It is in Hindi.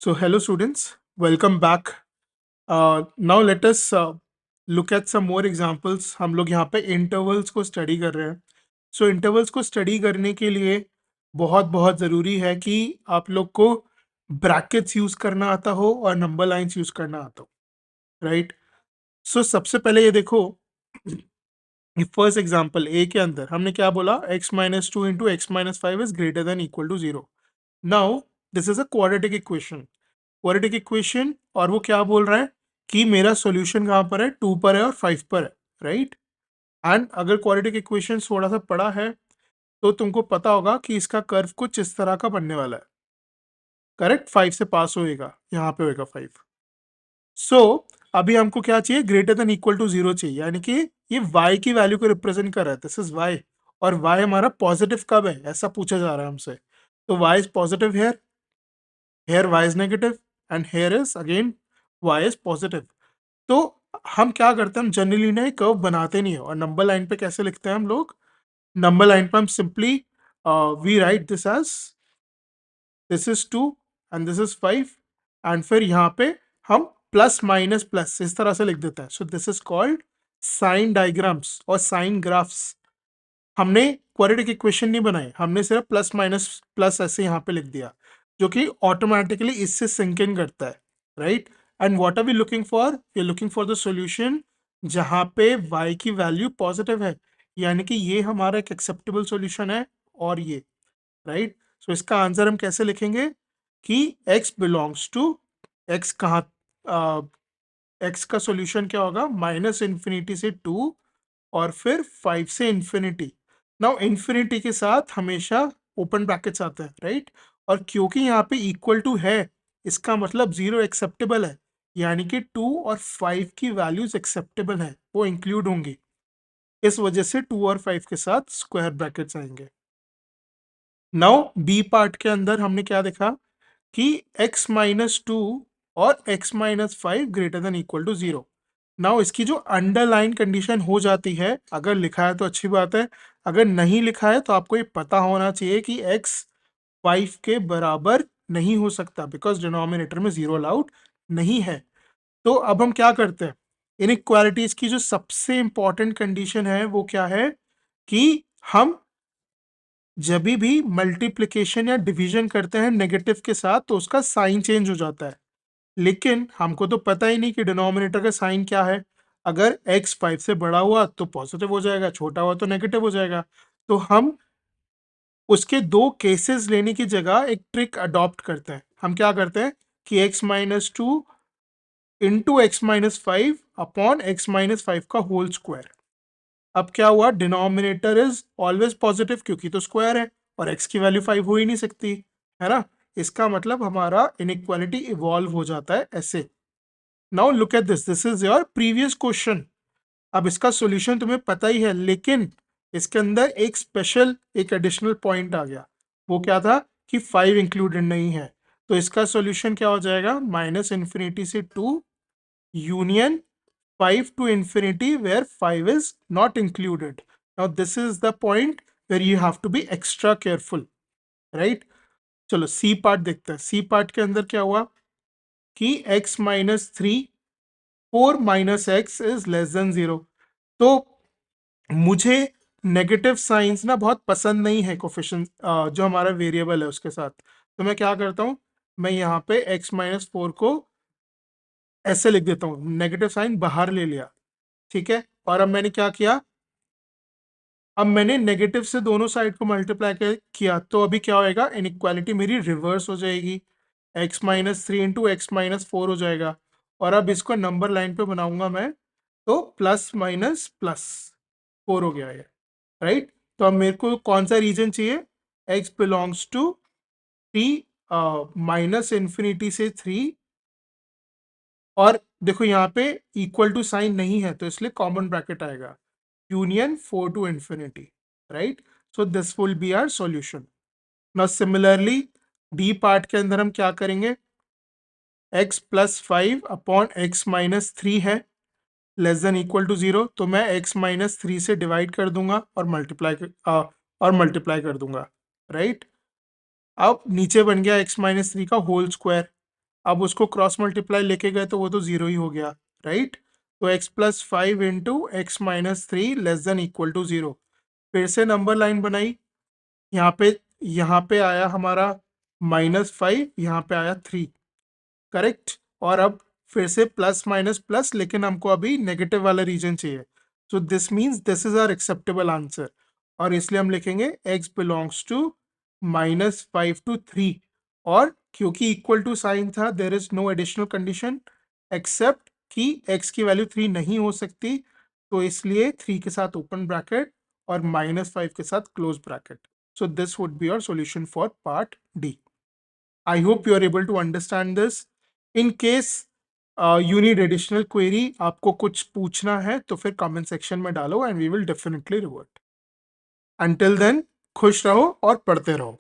So, hello students, welcome back. Now let us look at some more examples. हम लोग यहाँ पे intervals को study कर रहे हैं. So, intervals को study करने के लिए बहुत बहुत ज़रूरी है कि आप लोग को brackets यूज़ करना आता हो और number lines यूज़ करना आता हो, right? So, सबसे पहले ये देखो, ये फर्स्ट एग्जाम्पल ए के अंदर हमने क्या बोला, x minus two into x minus five is greater than equal to zero. Now this is a quadratic equation. Quadratic equation, और वो क्या बोल रहा है कि मेरा सॉल्यूशन कहाँ पर है, 2 पर है और 5 पर है, राइट. एंड अगर क्वाड्रेटिक इक्वेशन थोड़ा सा पढ़ा है तो तुमको पता होगा कि इसका कर्व कुछ इस तरह का बनने वाला है. करेक्ट, 5 से पास होएगा, यहाँ पे होएगा 5. सो अभी हमको क्या चाहिए, greater than equal to zero चाहिए, यानी कि ये y की वैल्यू को रिप्रेजेंट कर रहा है. दिस इज y, और y हमारा पॉजिटिव कब है ऐसा पूछा जा रहा है हमसे. तो y is positive here, here y is negative, and here is again y is positive. तो हम क्या करते हैं, हम जनरली ना कर्व बनाते नहीं है. और नंबर लाइन पे कैसे लिखते हैं हम लोग, नंबर लाइन पे हम simply we write this as this is 2 and this is 5, and फिर यहाँ पे हम प्लस माइनस प्लस इस तरह से लिख देते हैं. So this is called sign diagrams और साइन ग्राफ्स. हमने क्वाड्रेटिक इक्वेशन नहीं बनाई, हमने सिर्फ प्लस माइनस प्लस ऐसे यहाँ पे लिख दिया, जो कि ऑटोमेटिकली इससे सिंक इन करता है, right. And what are we looking for, we are looking for the solution जहाँ पे y की वैल्यू पॉजिटिव है, यानी कि ये हमारा एक एक्सेप्टेबल सॉल्यूशन है. और ये राइट. सो इसका आंसर हम कैसे लिखेंगे कि x बिलोंग्स टू x कहाँ, x का सॉल्यूशन क्या होगा, माइनस इन्फिनिटी से 2 और फिर 5 से इन्फिनिटी. नाउ इन्फिनिटी के साथ हमेशा ओपन ब्रैकेट्स आते हैं, राइट. और क्योंकि यहाँ पे इक्वल टू है, इसका मतलब जीरो एक्सेप्टेबल है, यानी कि 2 और 5 की वैल्यूज एक्सेप्टेबल है, वो इंक्लूड होंगी. इस वजह से 2 और 5 के साथ स्क्वायर ब्रैकेट्स आएंगे. नाउ बी पार्ट के अंदर हमने क्या देखा कि x माइनस टू और x minus five greater than equal to zero. Now इसकी जो अंडरलाइन कंडीशन हो जाती है, अगर लिखा है तो अच्छी बात है, अगर नहीं लिखा है तो आपको ये पता होना चाहिए कि x 5 के बराबर नहीं हो सकता, बिकॉज डिनोमिनेटर में जीरो अलाउड नहीं है. तो अब हम क्या करते हैं, इनइक्वालिटीज की जो सबसे इंपॉर्टेंट कंडीशन है वो क्या है कि हम जब भी मल्टीप्लिकेशन या डिवीजन करते हैं नेगेटिव के साथ तो उसका साइन चेंज हो जाता है. लेकिन हमको तो पता ही नहीं कि डिनोमिनेटर का साइन क्या है. अगर x 5 से बड़ा हुआ तो पॉजिटिव हो जाएगा, छोटा हुआ तो नेगेटिव हो जाएगा. तो हम उसके दो केसेस लेने की जगह एक ट्रिक अडॉप्ट करते हैं. हम क्या करते हैं कि x minus two into x minus five upon x minus five का होल स्क्वायर. अब क्या हुआ, डिनोमिनेटर इज ऑलवेज पॉजिटिव क्योंकि तो स्क्वायर है, और x की वैल्यू 5 हो ही नहीं सकती, है ना. इसका मतलब हमारा इनइक्वालिटी इवॉल्व हो जाता है ऐसे. Now look at this, this is your previous question. अब इसका सॉल्यूशन तुम्हें पता ही है, लेकिन इसके अंदर एक स्पेशल, एक एडिशनल पॉइंट आ गया. वो क्या था कि 5 इंक्लूडेड नहीं है. तो इसका सॉल्यूशन क्या हो जाएगा, माइनस इन्फिनिटी से 2 union 5 to infinity where 5 is not included. Now this is the point where you have to be extra careful, right. चलो C पार्ट देखते हैं. C पार्ट के अंदर क्या हुआ कि x minus three 4 minus x is less than zero. तो मुझे नेगेटिव साइंस ना बहुत पसंद नहीं है कोफिशिएंट, जो हमारा वेरिएबल है उसके साथ. तो मैं क्या करता हूँ, मैं यहाँ पे x माइनस फोर को ऐसे लिख देता हूँ, नेगेटिव साइन बाहर ले लिया, ठीक है. और अब मैंने क्या किया, अब मैंने नेगेटिव से दोनों साइड को मल्टीप्लाई किया, तो अभी क्या होएगा, इनइक्वालिटी मेरी रिवर्स हो जाएगी, x minus three into x minus four हो जाएगा. और अब इसको नंबर लाइन पे बनाऊंगा मैं, तो प्लस माइनस प्लस 4 हो गया ये, राइट. तो अब मेरे को कौन सा रीजन चाहिए, x belongs to 3 minus infinity से 3. और देखो यहाँ पे इक्वल टू साइन नहीं है तो इसलिए कॉमन ब्रैकेट आएगा, union 4 to infinity, right. So this will be our solution. Now similarly D part के अंदर हम क्या करेंगे, x plus five upon x minus three है, less than equal to zero. तो मैं x माइनस थ्री से डिवाइड कर दूंगा और मल्टीप्लाई कर दूंगा, राइट. अब नीचे बन गया x माइनस थ्री का होल स्क्वायर. अब उसको क्रॉस मल्टीप्लाई लेके गए तो वो तो जीरो ही हो गया, राइट। तो x plus five into x minus three less than equal to zero. फिर से नंबर लाइन बनाई, यहाँ पे आया हमारा -5, यहाँ पे आया 3, करेक्ट। और अब फिर से प्लस माइनस प्लस, लेकिन हमको अभी नेगेटिव वाला रीजन चाहिए। So this means this is our acceptable answer, और इसलिए हम लिखेंगे x बिलोंग्स टू -5 to 3। और क्योंकि इक्वल टू साइन था, there is no additional condition except कि x की वैल्यू 3 नहीं हो सकती, तो इसलिए 3 के साथ ओपन ब्रैकेट और -5 के साथ close bracket. So this would be your solution for part D. I hope you are able to understand this. In case you need additional query, आपको कुछ पूछना है तो फिर comment section में डालो and we will definitely revert. Until then, खुश रहो और पढ़ते रहो।